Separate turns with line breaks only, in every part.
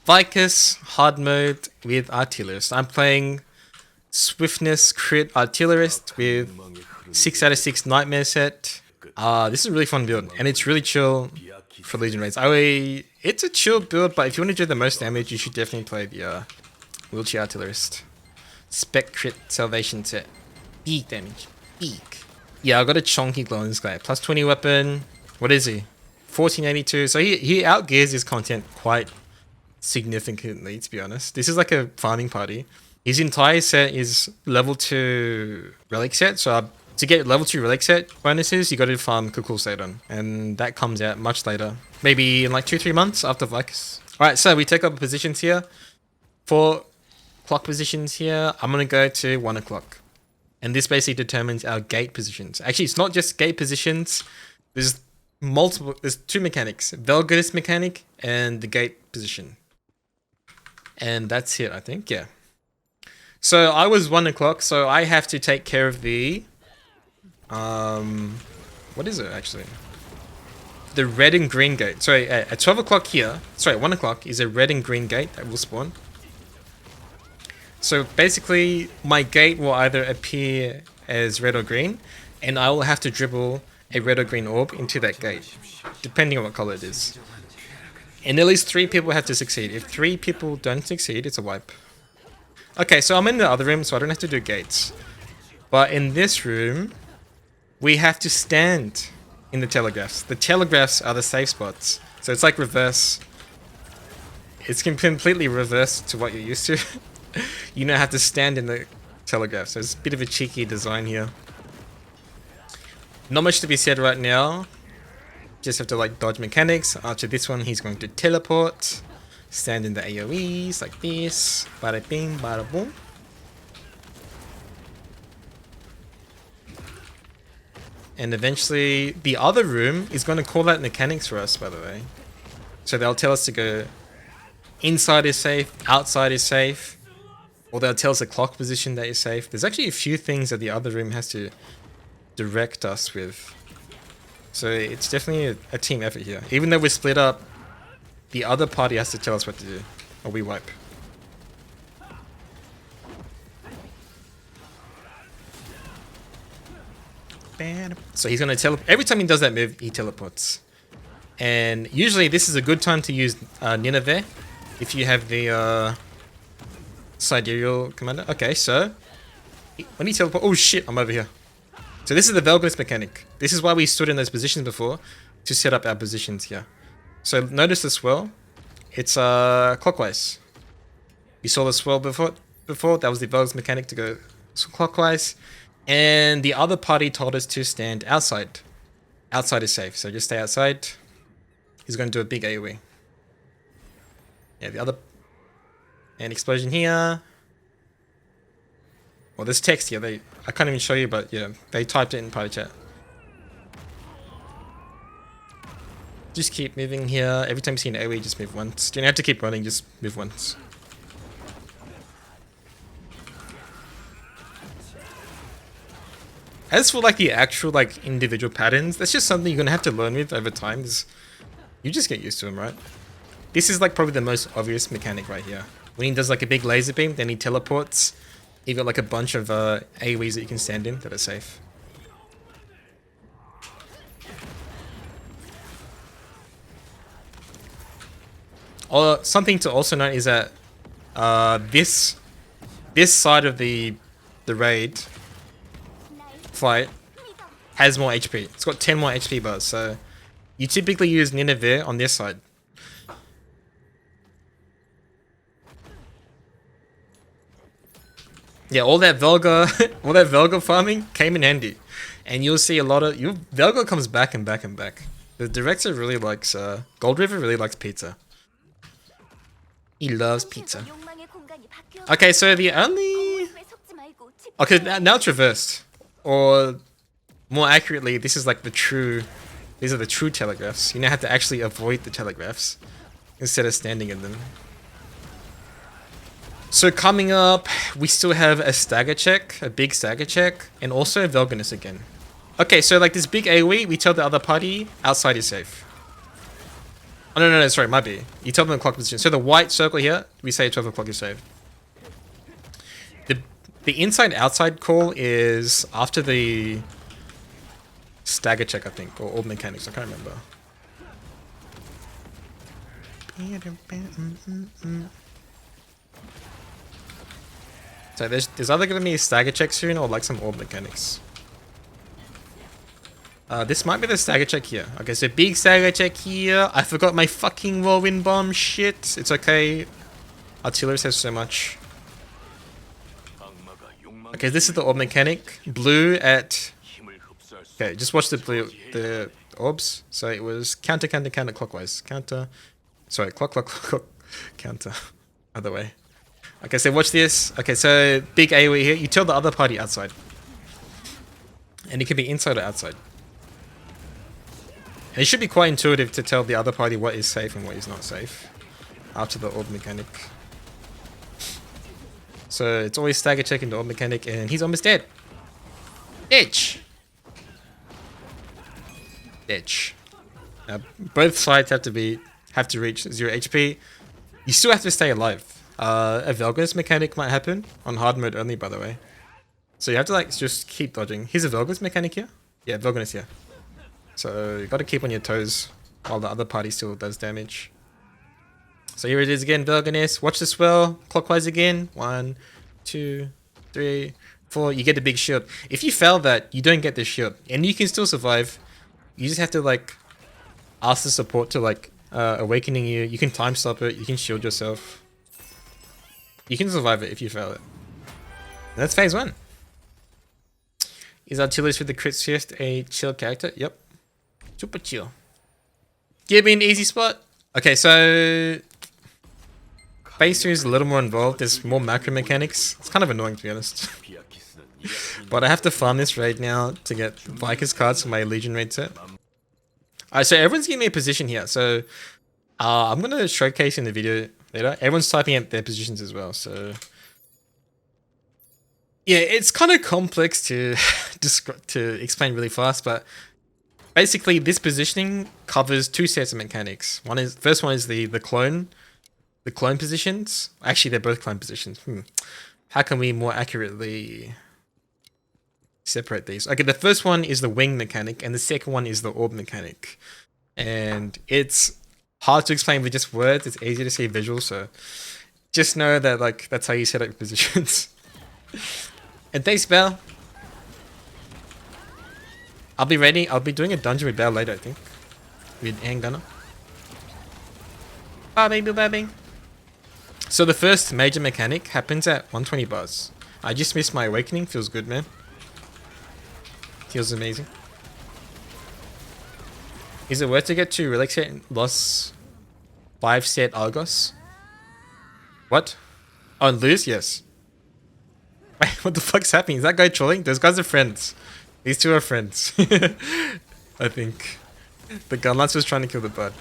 Vykas Hard mode with Artillerist. I'm playing Swiftness crit Artillerist with 6 out of 6 Nightmare set. This is a really fun build, and it's really chill for Legion raids. It's a chill build, but if you want to do the most damage, you should definitely play the Wheelchair Artillerist. Spec crit Salvation set. Big damage. Big. Yeah, I got a chonky glow on this guy. Plus 20 weapon. What is he? 1482. So he outgears his content quite significantly, to be honest. This is like a farming party. His entire set is level 2 relic set. So to get level 2 relic set bonuses, you got to farm Kukul Sadon. And that comes out much later. Maybe in like 2-3 months after Vykas. Alright, so we take up positions here. 4 clock positions here. I'm going to go to 1 o'clock. And this basically determines our gate positions. Actually, it's not just gate positions. There's 2 mechanics. Velganus mechanic and the gate position. And that's it, I think. Yeah. So I was 1 o'clock, so I have to take care of the... what is it, actually? The red and green gate. Sorry, at 12 o'clock here... Sorry, 1 o'clock is a red and green gate that will spawn. So basically, my gate will either appear as red or green, and I will have to dribble a red or green orb into that gate, depending on what color it is. And at least 3 people have to succeed. If 3 people don't succeed, it's a wipe. Okay, so I'm in the other room, so I don't have to do gates. But in this room, we have to stand in the telegraphs. The telegraphs are the safe spots. So it's like reverse. It's completely reverse to what you're used to. You now have to stand in the telegraph, so it's a bit of a cheeky design here. Not much to be said right now. Just have to like dodge mechanics. After this one, he's going to teleport. Stand in the AoEs like this. Bada bing, bada boom. And eventually, the other room is going to call out mechanics for us, by the way. So they'll tell us to go inside is safe, outside is safe. Or they'll tell us the clock position that is safe. There's actually a few things that the other room has to direct us with. So it's definitely a team effort here. Even though we're split up, the other party has to tell us what to do. Or we wipe. So he's going to teleport. Every time he does that move, he teleports. And usually this is a good time to use Nineveh. If you have the... Sidereal commander. Okay, so when he teleport, oh shit, I'm over here. So this is the Velganus mechanic. This is why we stood in those positions before to set up our positions here. So notice the swirl. It's clockwise. You saw the swirl before. That was the Velganus mechanic to go clockwise, and the other party told us to stand outside. Outside is safe, so just stay outside. He's going to do a big AoE. Yeah, the other. And explosion here. Well, there's text here. I can't even show you, but yeah, they typed it in party chat. Just keep moving here. Every time you see an AoE, just move once. You don't have to keep running, just move once. As for like the actual like individual patterns, that's just something you're gonna have to learn with over time. You just get used to them, right? This is like probably the most obvious mechanic right here. When he does like a big laser beam, then he teleports. You've got like a bunch of AoEs that you can stand in that are safe. Something to also note is that this side of the raid fight has more HP. It's got 10 more HP bars, so you typically use Nineveh on this side. Yeah, all that Velga farming came in handy, and you'll see a lot of Velga comes back and back and back. The director really likes Gold River really likes pizza. He loves pizza. Okay, so the only now it's reversed, or more accurately, this is like the true. These are the true telegraphs. You now have to actually avoid the telegraphs instead of standing in them. So coming up, we still have a Stagger check, a big Stagger check, and also Velganus again. Okay, so like this big AoE, we tell the other party outside is safe. Oh, no, sorry, might be. You tell them the clock position. So the white circle here, we say 12 o'clock is saved. The inside-outside call is after the stagger check, I think, or orb mechanics, I can't remember. So there's either going to be a stagger check soon or like some orb mechanics. This might be the stagger check here. Okay, so big stagger check here. I forgot my fucking whirlwind bomb. Shit. It's okay. Artillerist has so much. Okay, this is the orb mechanic. Blue at... Okay, just watch the orbs. So it was counter clockwise. Counter. Sorry, clock. Counter. Other way. Okay, so watch this. Okay, so big AoE here. You tell the other party outside. And it can be inside or outside. And it should be quite intuitive to tell the other party what is safe and what is not safe after the orb mechanic. So it's always stagger checking the orb mechanic, and he's almost dead. Bitch. Now both sides have to reach 0 HP. You still have to stay alive. A Velganus mechanic might happen on hard mode only, by the way. So you have to like just keep dodging. Here's a Velganus mechanic here. Yeah, Velganus here. So you got to keep on your toes while the other party still does damage. So here it is again, Velganus. Watch the swell. Clockwise again. 1, 2, 3, 4. You get the big shield. If you fail that, you don't get the shield. And you can still survive. You just have to like ask the support to like awakening you. You can time stop it. You can shield yourself. You can survive it if you fail it. And that's phase 1. Is Artillerist with the crit shift a chill character? Yep. Super chill. Give me an easy spot. Okay, so phase 2 is a little more involved. There's more macro mechanics. It's kind of annoying to be honest. But I have to farm this raid now to get Vykas cards for my Legion raid set. Alright, so everyone's giving me a position here. So I'm going to showcase in the video later. Everyone's typing out their positions as well. So yeah, it's kind of complex to explain really fast, but basically this positioning covers 2 sets of mechanics. First one is the clone positions. Actually, they're both clone positions. How can we more accurately separate these? Okay, the first one is the wing mechanic, and the second one is the orb mechanic. And it's hard to explain with just words. It's easier to see visuals, so just know that like that's how you set up your positions. And thanks, Bell. I'll be ready. I'll be doing a dungeon with Bell later, I think. With handgunner. Baby. So the first major mechanic happens at 120 bars. I just missed my awakening. Feels good, man. Feels amazing. Is it worth to get to Relic set and loss 5 set Argos? What? Oh, and lose? Yes. Wait, what the fuck's happening? Is that guy trolling? Those guys are friends. These two are friends. I think. The Gunlance was trying to kill the bud.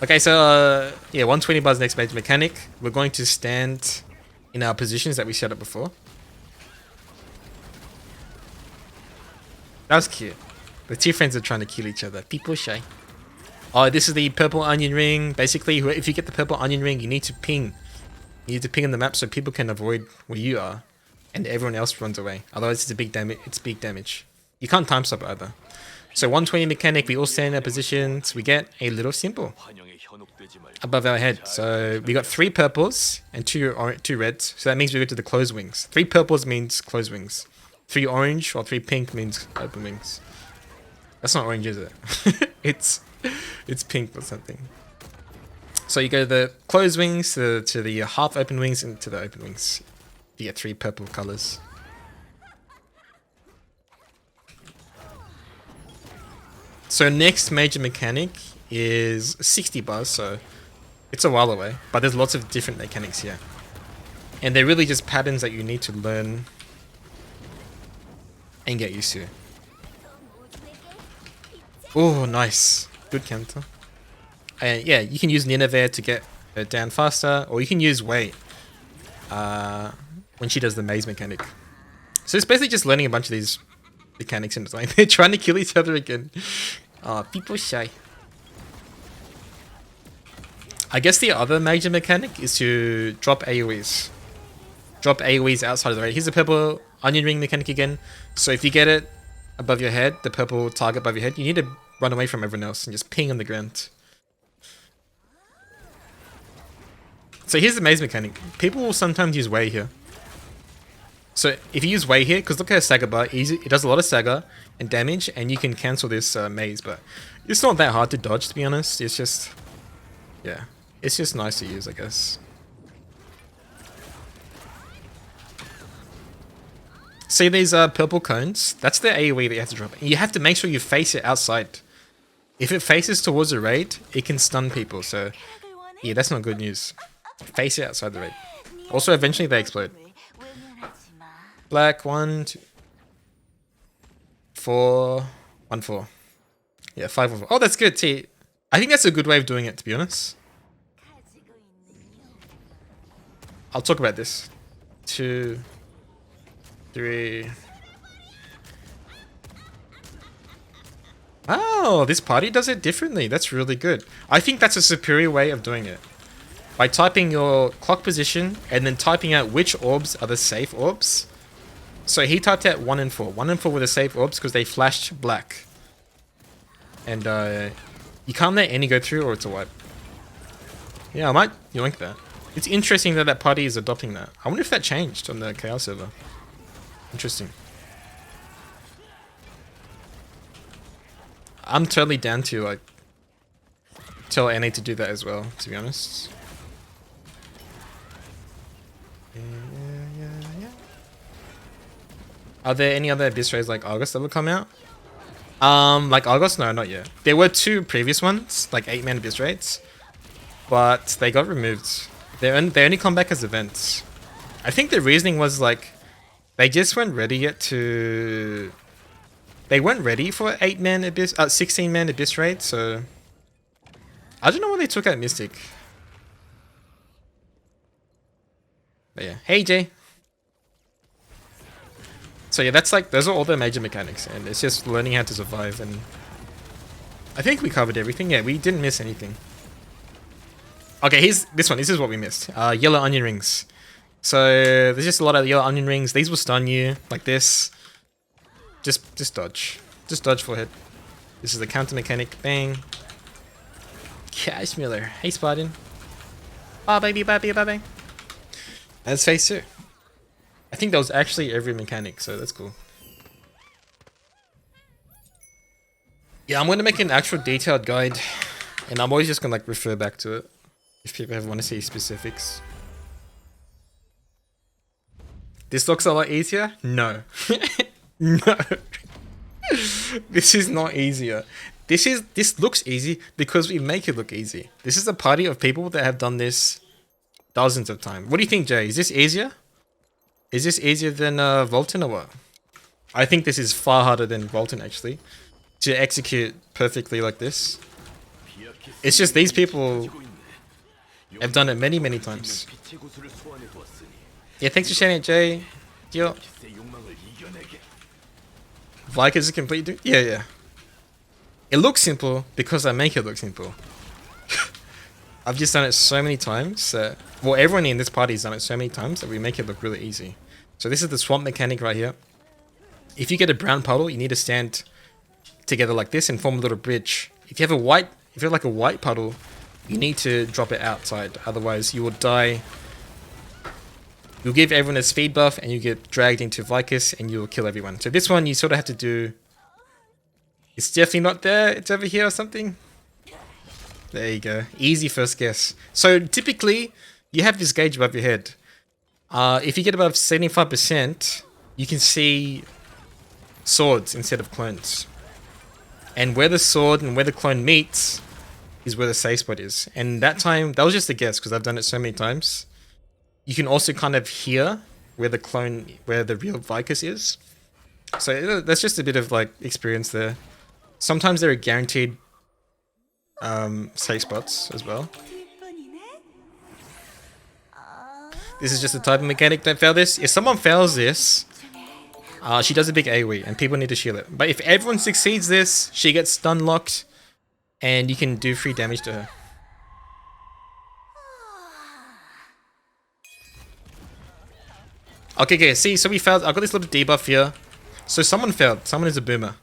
Okay, so yeah, 120 bars next major mechanic. We're going to stand in our positions that we set up before. That was cute. The 2 friends are trying to kill each other. People shy. Oh, this is the purple onion ring. Basically, if you get the purple onion ring, you need to ping. You need to ping on the map so people can avoid where you are, and everyone else runs away. Otherwise, it's a big damage. It's big damage. You can't time stop either. So 120 mechanic. We all stand in our positions. We get a little symbol above our head. So we got 3 purples and 2 reds. So that means we go to the closed wings. 3 purples means closed wings. 3 orange or 3 pink means open wings. That's not orange, is it? it's pink or something. So you go to the closed wings, to the half open wings, and to the open wings. You get 3 purple colors. So next major mechanic is 60 bars, so it's a while away. But there's lots of different mechanics here. And they're really just patterns that you need to learn and get used to. Oh, nice. Good counter. And yeah, you can use Nineveh to get her down faster, or you can use Wei when she does the maze mechanic. So it's basically just learning a bunch of these mechanics, and it's like they're trying to kill each other again. Oh, people shy. I guess the other major mechanic is to drop AoEs. Drop AoEs outside of the raid. Here's a purple onion ring mechanic again. So if you get it above your head, the purple target above your head, you need to run away from everyone else and just ping on the ground. So here's the maze mechanic. People will sometimes use way here. So if you use way here, because look at a Stagger bar, it does a lot of stagger and damage, and you can cancel this maze, but it's not that hard to dodge, to be honest. It's just, yeah, it's just nice to use, I guess. See these purple cones? That's the AoE that you have to drop. And you have to make sure you face it outside. If it faces towards the raid, it can stun people, so yeah, that's not good news. Face it outside the raid. Also, eventually they explode. Black, 1, 2, 4, 1, 4. Yeah, 5 of 4. Oh, that's good. See, I think that's a good way of doing it, to be honest. I'll talk about this. 2, 3. Oh, this party does it differently. That's really good. I think that's a superior way of doing it. By typing your clock position and then typing out which orbs are the safe orbs. So he typed out 1 and 4. 1 and 4 were the safe orbs because they flashed black. And you can't let any go through or it's a wipe. Yeah, I might yoink that. It's interesting that that party is adopting that. I wonder if that changed on the KL server. Interesting. I'm totally down to like tell NA to do that as well, to be honest. Are there any other abyss raids like Argos that will come out? Like Argos? No, not yet. There were 2 previous ones, like 8-man abyss raids, but they got removed. They only come back as events. I think the reasoning was like they just weren't ready yet to. They weren't ready for 8-man abyss, 16-man abyss raid. So I don't know why they took out Mystic. But yeah, hey Jay. So yeah, that's like, those are all the major mechanics, and it's just learning how to survive, and I think we covered everything. Yeah, we didn't miss anything. Okay, here's this one. This is what we missed. Yellow onion rings. So there's just a lot of yellow onion rings. These will stun you like this. Just dodge. Just dodge forehead. This is the counter mechanic. Bang. Cash Miller. Hey Spartan. Bye baby, bye baby, bye bye. That's phase 2. I think that was actually every mechanic, so that's cool. Yeah, I'm gonna make an actual detailed guide, and I'm always just gonna like refer back to it if people ever want to see specifics. This looks a lot easier? No. No. This is not easier. This looks easy because we make it look easy. This is a party of people that have done this dozens of times. What do you think, Jay? Is this easier? Is this easier than Volton or what? I think this is far harder than Volton actually, to execute perfectly like this. It's just these people have done it many, many times. Yeah, thanks for sharing it, Jay. Yo. Vykas is a complete dude? Yeah, yeah. It looks simple because I make it look simple. I've just done it so many times. Well, everyone in this party has done it so many times that we make it look really easy. So this is the swamp mechanic right here. If you get a brown puddle, you need to stand together like this and form a little bridge. If you have like a white puddle, you need to drop it outside. Otherwise, you will die. You'll give everyone a speed buff and you get dragged into Vykas and you'll kill everyone. So this one, you sort of have to do. It's definitely not there. It's over here or something. There you go. Easy first guess. So typically, you have this gauge above your head. If you get above 75%, you can see swords instead of clones. And where the sword and where the clone meets is where the safe spot is. And that time, that was just a guess because I've done it so many times. You can also kind of hear where the real Vykas is. So that's just a bit of like experience there. Sometimes there are guaranteed safe spots as well. This is just a type of mechanic. Don't fail this. If someone fails this, she does a big AoE and people need to shield it. But if everyone succeeds this, she gets stun locked and you can do free damage to her. Okay, see, so we failed. I got this little debuff here. So someone failed. Someone is a boomer.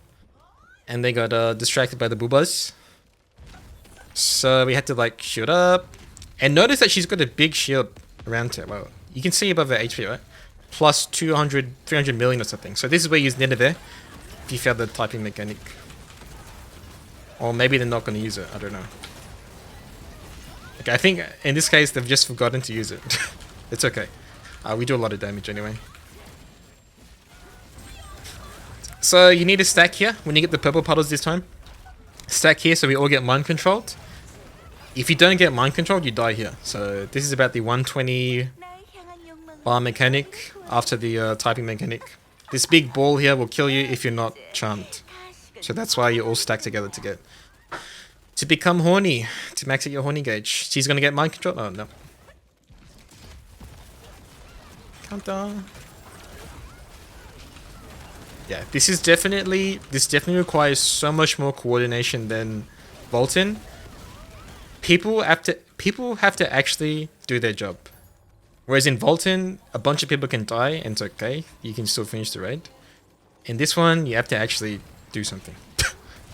And they got distracted by the boobas. So we had to like shield up. And notice that she's got a big shield around her. Well, you can see above her HP, right? Plus 200, 300 million or something. So this is where you use Nineveh if you fail the typing mechanic. Or maybe they're not going to use it. I don't know. Okay, I think in this case they've just forgotten to use it. It's okay. We do a lot of damage anyway. So you need to stack here when you get the purple puddles this time. Stack here so we all get mind controlled. If you don't get mind controlled, you die here. So this is about the 120 bar mechanic after the typing mechanic. This big ball here will kill you if you're not charmed. So that's why you all stack together to become horny, to max out your horny gauge. She's gonna get mind control. Oh no. Countdown. Yeah, this definitely requires so much more coordination than Bolton. People have to actually do their job. Whereas in Bolton, a bunch of people can die and it's okay. You can still finish the raid. In this one, you have to actually do something.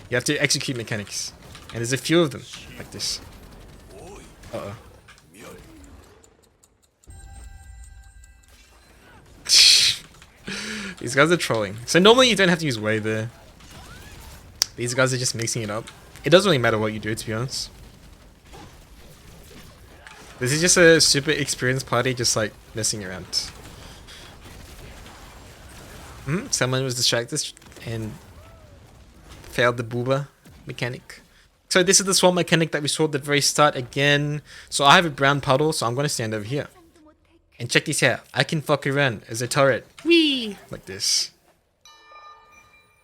You have to execute mechanics. And there's a few of them, like this. Uh-oh. These guys are trolling. So normally you don't have to use wave there. These guys are just mixing it up. It doesn't really matter what you do, to be honest. This is just a super experienced party just like messing around. Someone was distracted and failed the booba mechanic. So this is the swamp mechanic that we saw at the very start again. So I have a brown puddle, so I'm going to stand over here. And check this out. I can fuck around as a turret. Whee! Like this.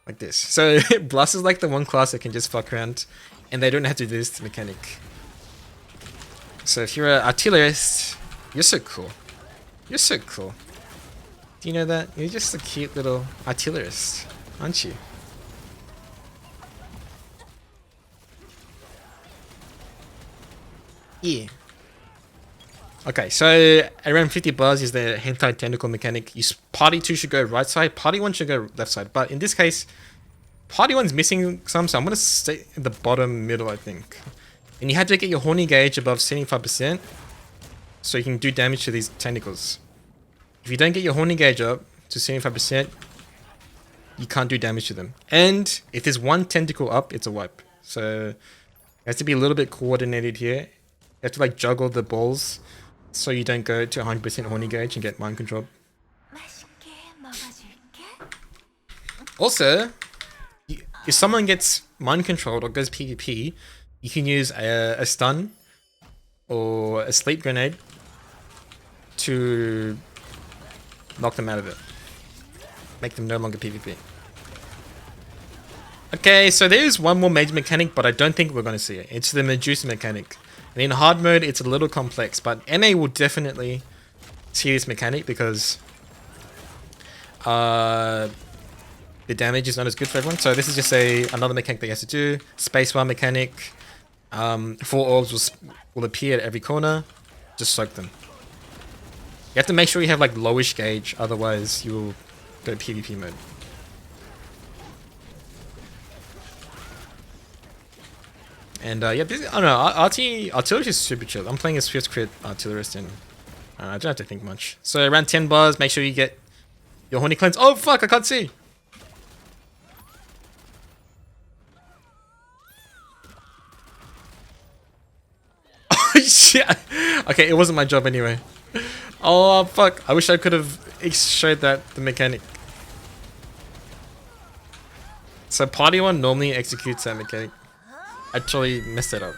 Like this. So Blast is like the one class that can just fuck around. And they don't have to do this mechanic. So if you're an artillerist, you're so cool. You're so cool. Do you know that? You're just a cute little artillerist, aren't you? Yeah. Okay, so around 50 bars is the hentai tentacle mechanic. Party 2 should go right side, party 1 should go left side. But in this case, party 1's missing some, so I'm going to stay in the bottom middle, I think. And you have to get your horny gauge above 75%, so you can do damage to these tentacles. If you don't get your horny gauge up to 75%, you can't do damage to them. And if there's one tentacle up, it's a wipe. So you have to be a little bit coordinated here. You have to like juggle the balls, so you don't go to 100% horny gauge and get mind control. Also, if someone gets mind controlled or goes PvP, you can use a stun or a sleep grenade to knock them out of it. Make them no longer PvP. Okay, so there's one more major mechanic, but I don't think we're going to see it. It's the Medusa mechanic. And in hard mode, it's a little complex, but NA will definitely see this mechanic because the damage is not as good for everyone. So this is just another mechanic that you have to do. Spacebar mechanic. 4 orbs will appear at every corner. Just soak them. You have to make sure you have like lowish gauge, otherwise you will go PvP mode. And yeah, this, I don't know, Artillerist is super chill. I'm playing a Swift crit Artillerist and I don't have to think much. So around 10 bars, make sure you get your horny cleanse. Oh fuck, I can't see! Oh shit! Okay, it wasn't my job anyway. Oh fuck, I wish I could have showed the mechanic. So party 1 normally executes that mechanic. Actually messed it up.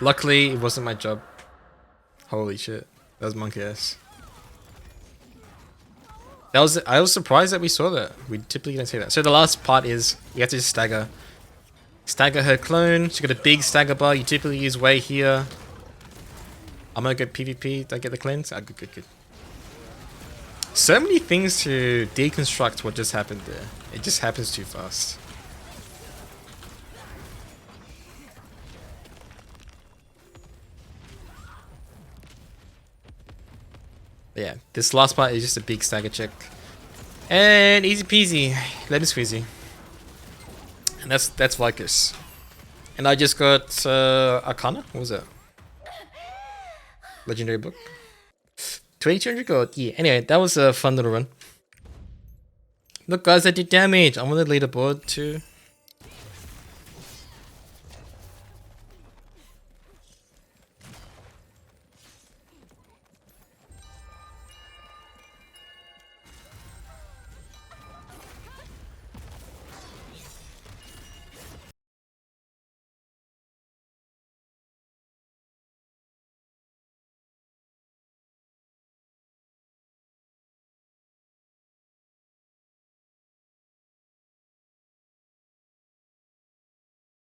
Luckily, it wasn't my job. Holy shit. That was monkey ass. I was surprised that we saw that. We typically don't see that. So the last part is you have to just stagger. Stagger her clone. She's got a big stagger bar. You typically use way here. I'm gonna go PvP. Did I get the cleanse? Ah, good. So many things to deconstruct what just happened there. It just happens too fast. But yeah, this last part is just a big stagger check. And easy peasy, lemon squeezy. And that's Vykas. And I just got Arcana. What was that? Legendary book. 2200 gold. Yeah. Anyway, that was a fun little run. Look, guys, I did damage. I'm on the leaderboard too.